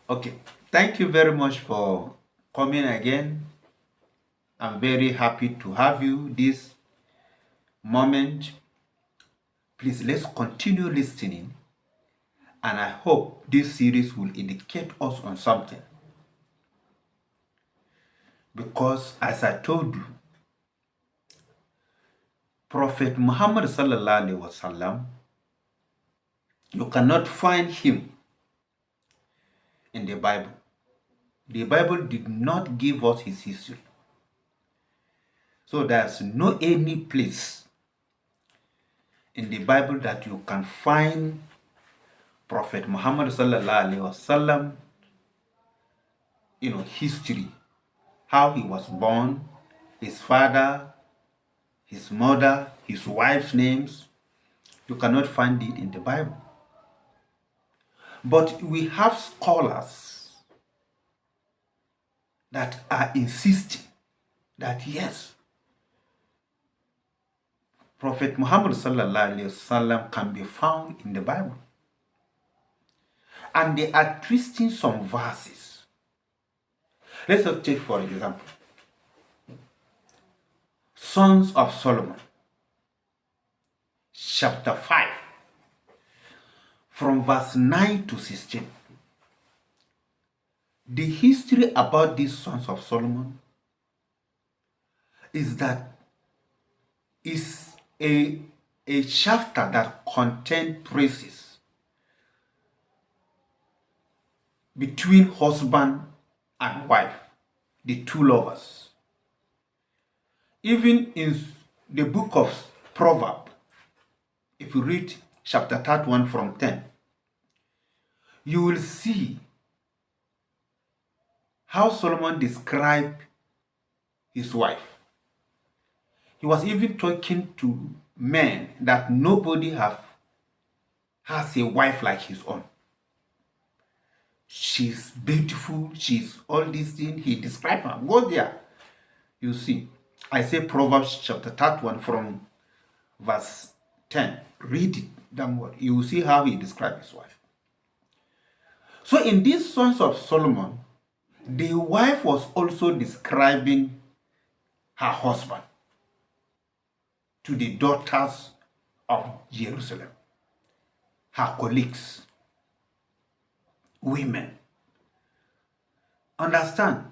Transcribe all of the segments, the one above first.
Okay, thank you very much for coming again. I'm very happy to have you this moment. Please let's continue listening, and I hope this series will educate us on something. Because as I told you, Prophet Muhammad sallallahu alaihi wasallam, you cannot find him in the Bible. The Bible did not give us his history. So there's no any place in the Bible that you can find Prophet Muhammad sallallahu alaihi wasallam, history, how he was born, his father, his mother, his wife's names. You cannot find it in the Bible. But we have scholars that are insisting that yes, Prophet Muhammad sallallahu alaihi wasallam can be found in the Bible. And they are twisting some verses. Let's just take for example, Sons of Solomon, chapter 5, from verse 9 to 16. The history about these Sons of Solomon is that is a chapter that contains praises between husband and wife, the two lovers. Even in the book of Proverbs, if you read chapter 31 from 10, you will see how Solomon described his wife. He was even talking to men that nobody has a wife like his own. She's beautiful, she's all these things. He described her. Go there. You see. I say Proverbs chapter 31 from verse 10. Read it downward. You will see how he described his wife. So in these Sons of Solomon, the wife was also describing her husband to the daughters of Jerusalem, her colleagues, women. Understand?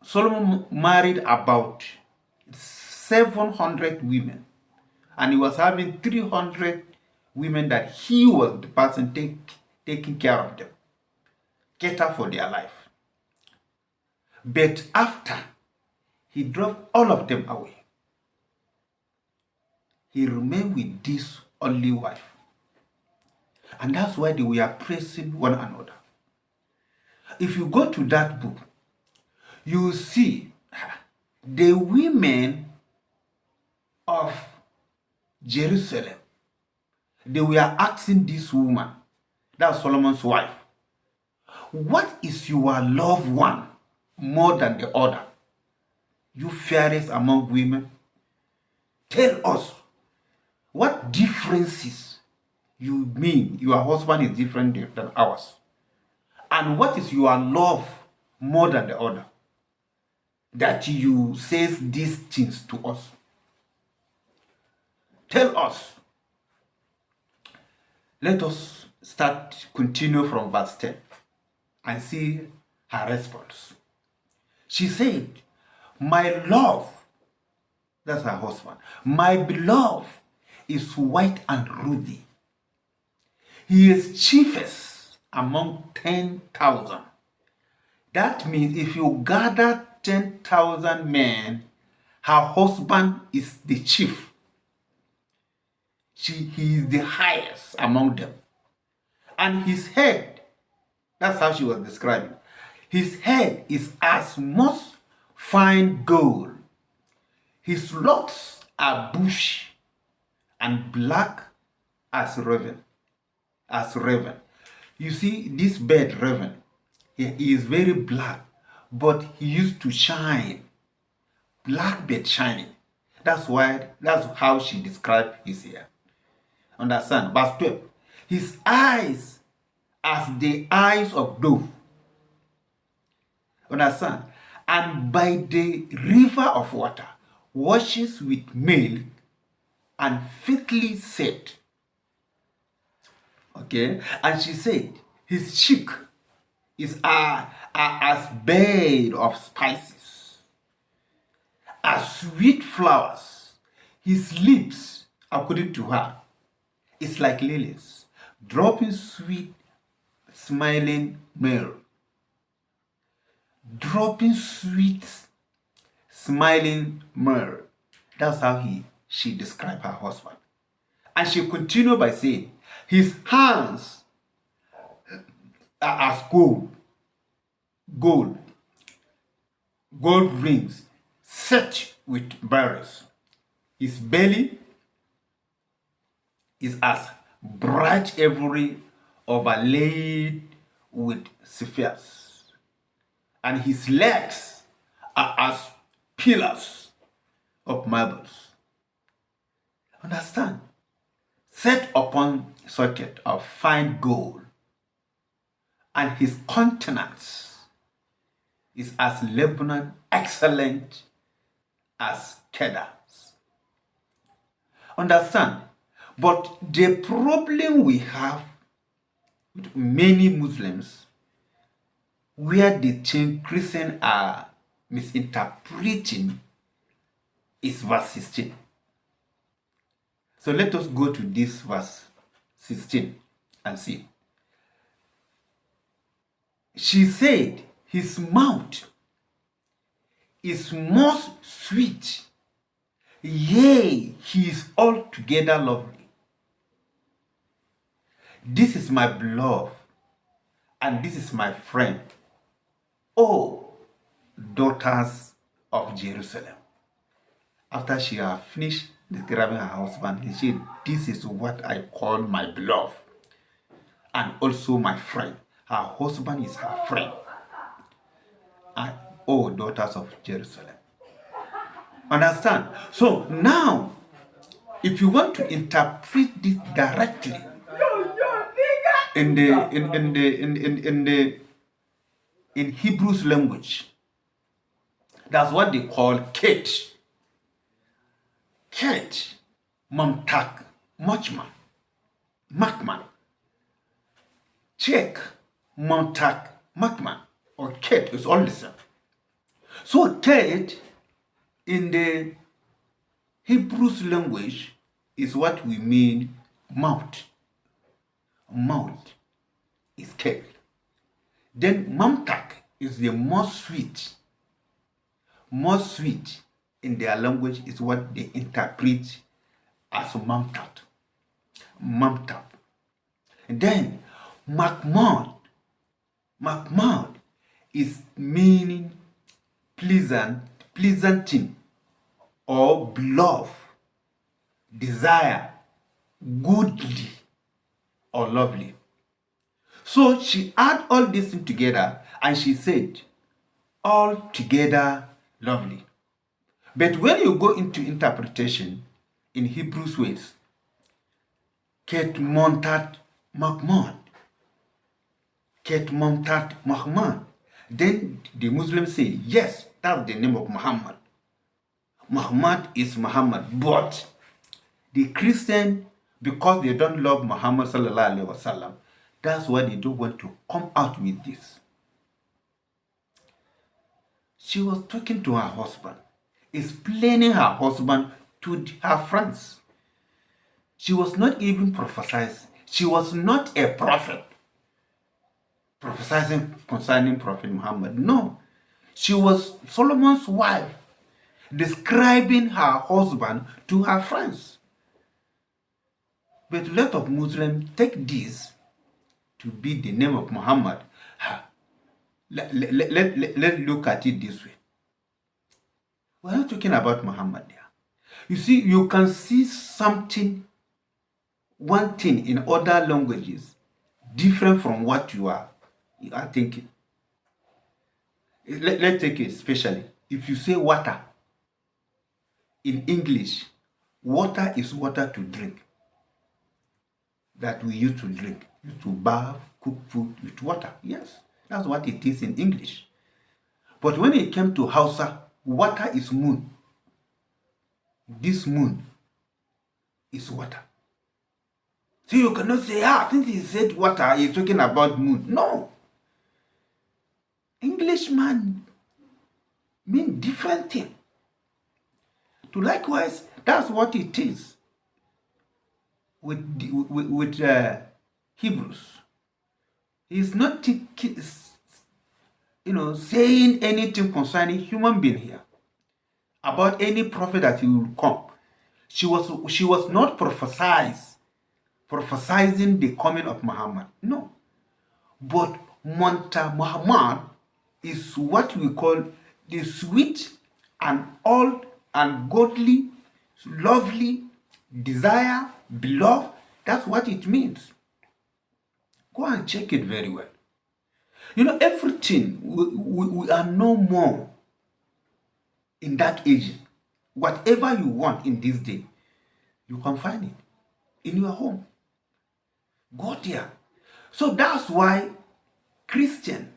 Solomon married about 700 women, and he was having 300 women that he was the person taking care of them, cater for their life. But after he dropped all of them away, he remained with this only wife. And that's why they were praising one another. If you go to that book, you will see the women of Jerusalem. They were asking this woman, that's Solomon's wife, what is your loved one more than the other? You fairest among women, tell us what differences you mean your husband is different than ours, and what is your love more than the other, that you say these things to us. Tell us. Let us continue from verse 10 and see her response. She said, my love, that's her husband, my beloved is white and ruddy. He is chiefest among 10,000. That means if you gather 10,000 men, her husband is the chief. He is the highest among them. And his head, that's how she was describing. His head is as much fine gold. His locks are bushy and black as raven. You see, this bird raven, he is very black, but he used to shine. Black bird shining. That's how she described his hair. Understand? Verse 12. His eyes as the eyes of dove. Understand? And by the river of water washes with milk and fitly said. Okay? And she said, his cheek is as bed of spices, as sweet flowers. His lips, according to her, is like lilies, dropping sweet, smiling myrrh. Dropping sweet, smiling myrrh. That's how she described her husband. And she continued by saying, his hands are as gold, gold rings set with berries. His belly is as bright ivory overlaid with sapphires, and his legs are as pillars of marbles. Understand? Set upon socket of fine gold, and his countenance is as Lebanon, excellent as Kedars. Understand? But the problem we have with many Muslims, where they think Christians are misinterpreting, is verse 16. So let us go to this verse 16 and see. She said, his mouth is most sweet, yea, he is altogether lovely. This is my beloved, and this is my friend, O daughters of Jerusalem. After she had finished describing her husband, he said, this is what I call my beloved, and also my friend. Her husband is her friend. And O daughters of Jerusalem. Understand? So now, if you want to interpret this directly in Hebrews language, that's what they call Kate. Kate, Mamtak, Machman, Makman. Check, Mamtak, Makman, or Kate is all the same. So Kate in the Hebrews language is what we mean mouth. Mouth is Kate. Then Mamtak is the most sweet. Most sweet in their language is what they interpret as Mamtat. Mamtat. And then Makmad. Makmad is meaning pleasanting, or beloved, desire, goodly, or lovely. So she add all these things together and she said, altogether lovely. But when you go into interpretation in Hebrews ways, Ket Montat Mahmad, Ket Montat Mahmad, then the Muslims say, yes, that's the name of Muhammad. Muhammad is Muhammad, but the Christian, because they don't love Muhammad sallallahu alaihi wasallam, that's why they don't want to come out with this. She was talking to her husband, explaining her husband to her friends. She was not even prophesying. She was not a prophet, prophesying concerning Prophet Muhammad. No, she was Solomon's wife, describing her husband to her friends. But a lot of Muslims take this to be the name of Muhammad. Let's look at it this way. We're not talking about Muhammad here. You see, you can see something, one thing in other languages, different from what you are thinking. Let's take it especially. If you say water, in English, water is water to drink, that we used to drink, to bath, cook food with water. Yes, that's what it is in English. But when it came to Hausa, water is moon. This moon is water. So you cannot say, since he said water, he's talking about moon. No. Englishman mean different thing. To likewise, that's what it is with Hebrews. He's not saying anything concerning human being here about any prophet that he will come. She was not prophesizing the coming of Muhammad. No. But Monta Muhammad is what we call the sweet and all and godly, lovely, desire, beloved. That's what it means. Go and check it very well. Everything, we are no more in that age. Whatever you want in this day, you can find it in your home. Go there. So that's why Christian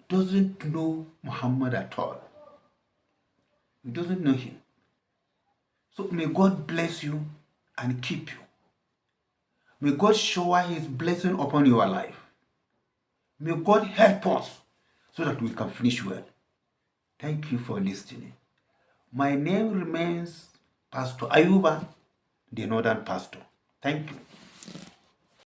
doesn't know Muhammad at all. He doesn't know him. So may God bless you and keep you. May God shower his blessing upon your life. May God help us so that we can finish well. Thank you for listening. My name remains Pastor Ayuba, the Northern Pastor. Thank you.